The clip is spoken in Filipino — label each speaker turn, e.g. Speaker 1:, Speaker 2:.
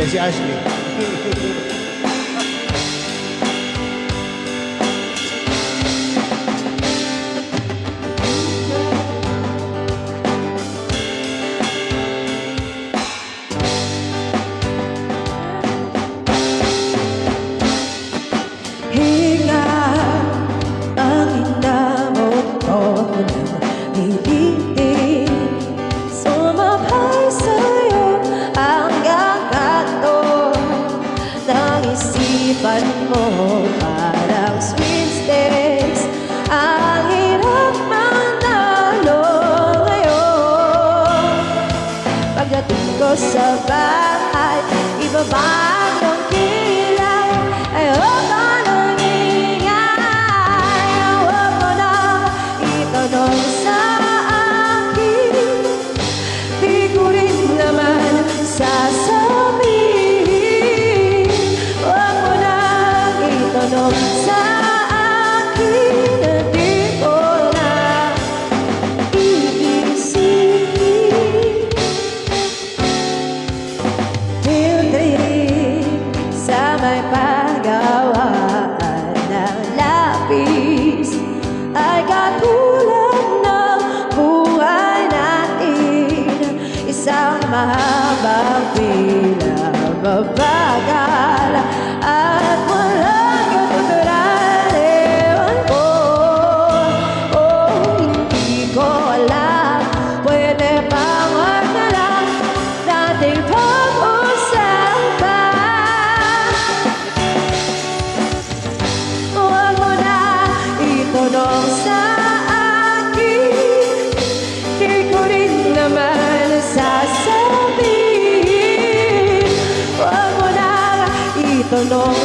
Speaker 1: Yan si Ashley.
Speaker 2: Hinga ang inamot ko ng hilitin. Sumabay sa'yo hanggang kanto ng isipan mo. Parang sweepstakes, ang hirap manalo ngayon. Pagdating ko sa bahay, ibaba ang kilay. Ayoko nang ingay, huwag mo na itanong sa akin. Di ko rin naman sasabihin. Huwag mo na itanong sa akin. Di ko na iisipin. Tilting sa may paggawaan ng lapis ay katulad ng buhay natin. Isang mahabang pila, mabagal at walang katuturan. Ewan ko, hindi ko alam. Pwede bang wag na lang nating pag-usapan? Huwag mo na itanong sa akin. Di ko rin naman sasabihin. Huwag mo na itanong